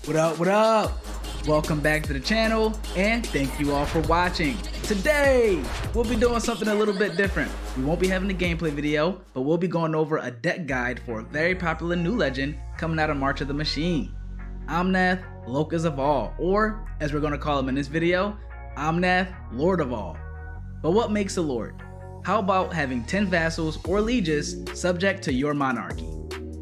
What up, what up? Welcome back to the channel, and thank you all for watching. Today, we'll be doing something a little bit different. We won't be having a gameplay video, but we'll be going over a deck guide for a very popular new legend coming out of March of the Machine. Omnath, Locus of All, or as we're going to call him in this video, Omnath, Lord of All. But what makes a lord? How about having 10 vassals or lieges subject to your monarchy?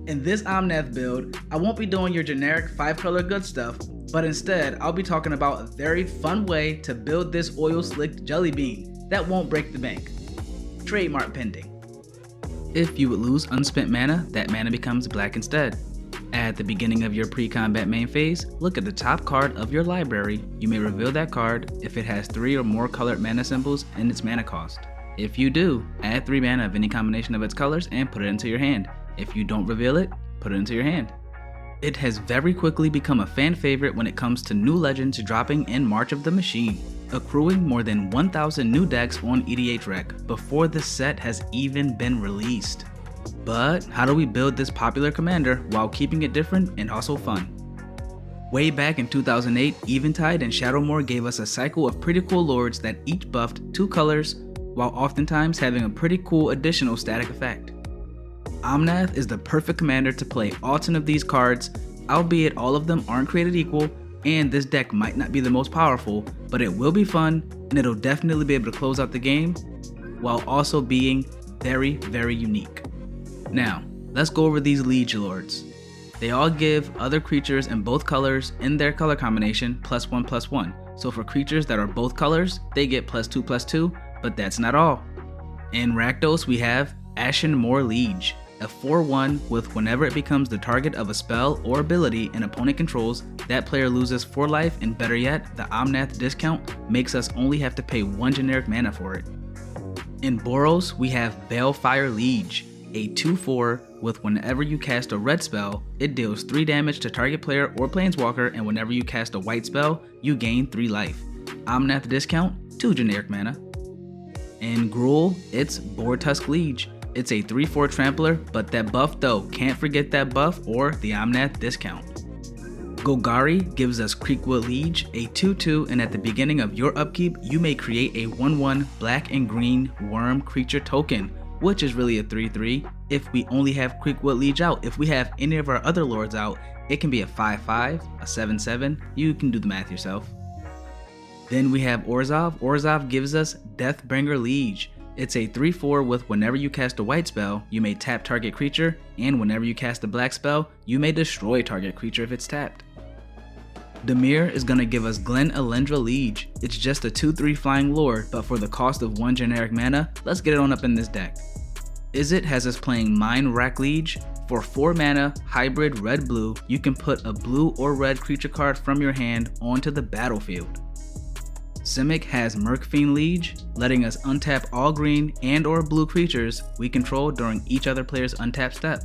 In this Omnath build, I won't be doing your generic 5-color good stuff, but instead I'll be talking about a very fun way to build this oil slicked jelly bean that won't break the bank. Trademark pending. If you would lose unspent mana, that mana becomes black instead. At the beginning of your pre-combat main phase, look at the top card of your library. You may reveal that card if it has 3 or more colored mana symbols in its mana cost. If you do, add 3 mana of any combination of its colors and put it into your hand. If you don't reveal it, put it into your hand. It has very quickly become a fan favorite when it comes to new legends dropping in March of the Machine, accruing more than 1,000 new decks on EDH Rec before the set has even been released. But how do we build this popular commander while keeping it different and also fun? Way back in 2008, Eventide and Shadowmoor gave us a cycle of pretty cool lords that each buffed 2 colors, while oftentimes having a pretty cool additional static effect. Omnath is the perfect commander to play all 10 of these cards, albeit all of them aren't created equal, and this deck might not be the most powerful, but it will be fun, and it'll definitely be able to close out the game, while also being very, very unique. Now, let's go over these liege lords. They all give other creatures in both colors in their color combination +1/+1, so for creatures that are both colors, they get +2/+2, but that's not all. In Rakdos, we have Ashen Moor Liege, a 4/1 with whenever it becomes the target of a spell or ability an opponent controls, that player loses 4 life, and better yet, the Omnath discount makes us only have to pay 1 generic mana for it. In Boros, we have Balefire Liege, a 2/4 with whenever you cast a red spell, it deals 3 damage to target player or planeswalker, and whenever you cast a white spell, you gain 3 life. Omnath discount, 2 generic mana. In Gruul, it's Boartusk Liege. It's a 3/4 trampler, but that buff though, can't forget that buff or the Omnath discount. Golgari gives us Creekwood Liege, a 2/2, and at the beginning of your upkeep, you may create a 1/1 black and green worm creature token, which is really a 3/3 if we only have Creekwood Liege out. If we have any of our other lords out, it can be a 5/5, a 7/7, you can do the math yourself. Then we have Orzhov. Orzhov gives us Deathbringer Liege. It's a 3/4 with whenever you cast a white spell, you may tap target creature, and whenever you cast a black spell, you may destroy target creature if it's tapped. Dimir is going to give us Glen Elendra Liege. It's just a 2/3 flying lord, but for the cost of 1 generic mana, let's get it on up in this deck. Izzet has us playing Mind Rack Liege. For 4 mana, hybrid red-blue, you can put a blue or red creature card from your hand onto the battlefield. Simic has Murkfiend Liege, letting us untap all green and or blue creatures we control during each other player's untap step.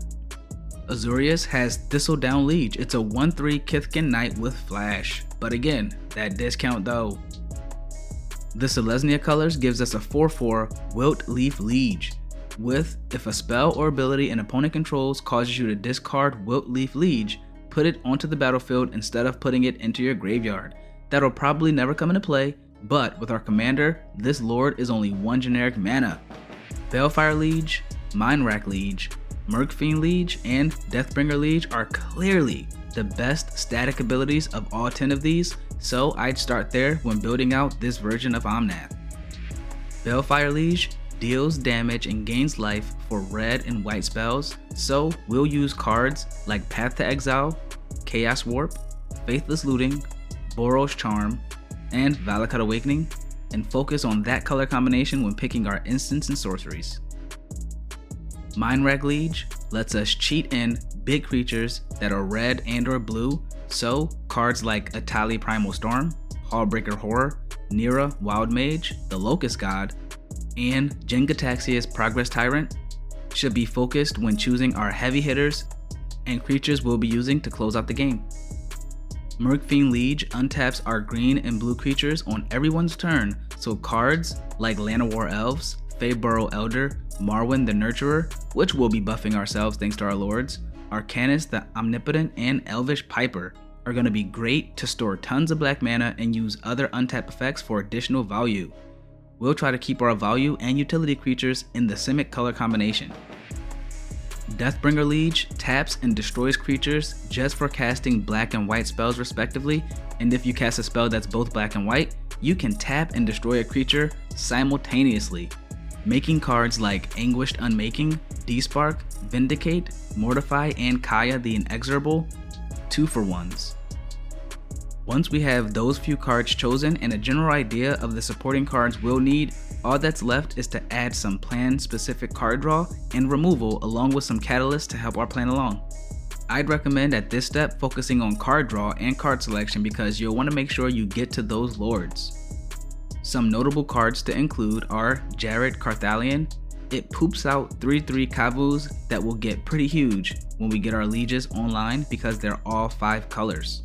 Azorius has Thistledown Liege. It's a 1/3 Kithkin Knight with flash, but again, that discount though. The Selesnya colors gives us a 4/4 Wilt Leaf Liege, with if a spell or ability an opponent controls causes you to discard Wilt Leaf Liege, put it onto the battlefield instead of putting it into your graveyard. That'll probably never come into play, but with our commander, this lord is only 1 generic mana. Balefire Liege, Mind Rack Liege, Murkfiend Liege, and Deathbringer Liege are clearly the best static abilities of all 10 of these, so I'd start there when building out this version of Omnath. Balefire Liege deals damage and gains life for red and white spells, so we'll use cards like Path to Exile, Chaos Warp, Faithless Looting, Boros Charm, and Valakut Awakening, and focus on that color combination when picking our instants and sorceries. Mind Rack Liege lets us cheat in big creatures that are red and or blue, so cards like Atali Primal Storm, Hallbreaker Horror, Nira Wild Mage, the Locust God, and Jin-Gitaxias Progress Tyrant should be focused when choosing our heavy hitters and creatures we'll be using to close out the game. Murkfiend Liege untaps our green and blue creatures on everyone's turn, so cards like Llanowar Elves, Feyburrow Elder, Marwyn the Nurturer, which we'll be buffing ourselves thanks to our lords, Arcanus the Omnipotent, and Elvish Piper are going to be great to store tons of black mana and use other untapped effects for additional value. We'll try to keep our value and utility creatures in the Simic color combination. Deathbringer Liege taps and destroys creatures just for casting black and white spells respectively, and if you cast a spell that's both black and white, you can tap and destroy a creature simultaneously, making cards like Anguished Unmaking, Despark, Vindicate, Mortify, and Kaya the Inexorable 2-for-1s. Once we have those few cards chosen and a general idea of the supporting cards we'll need, all that's left is to add some plan specific card draw and removal along with some catalysts to help our plan along. I'd recommend at this step focusing on card draw and card selection because you'll want to make sure you get to those lords. Some notable cards to include are Jared Carthalion. It poops out 3/3 Kavus that will get pretty huge when we get our lieges online because they're all 5 colors.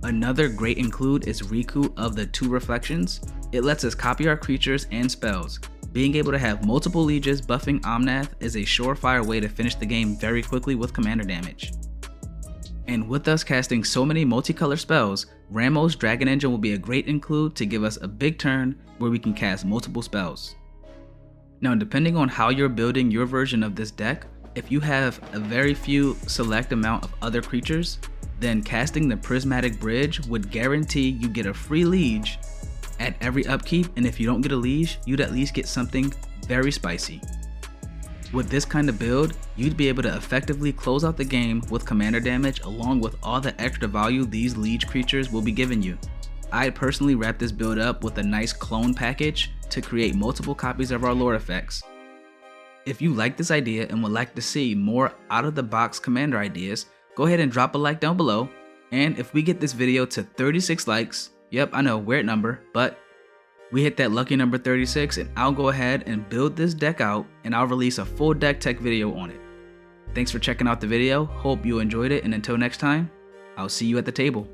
Another great include is Riku of the 2 Reflections. It lets us copy our creatures and spells. Being able to have multiple lieges buffing Omnath is a surefire way to finish the game very quickly with commander damage. And with us casting so many multicolor spells, Ramos Dragon Engine will be a great include to give us a big turn where we can cast multiple spells. Now depending on how you're building your version of this deck, if you have a very few select amount of other creatures, then casting the Prismatic Bridge would guarantee you get a free liege at every upkeep, and if you don't get a liege, you'd at least get something very spicy. With this kind of build, you'd be able to effectively close out the game with commander damage along with all the extra value these liege creatures will be giving you. I'd personally wrap this build up with a nice clone package to create multiple copies of our lore effects. If you like this idea and would like to see more out of the box commander ideas, go ahead and drop a like down below, and if we get this video to 36 likes, yep, I know, weird number, but we hit that lucky number 36 and I'll go ahead and build this deck out and I'll release a full deck tech video on it. Thanks for checking out the video, hope you enjoyed it, and until next time, I'll see you at the table.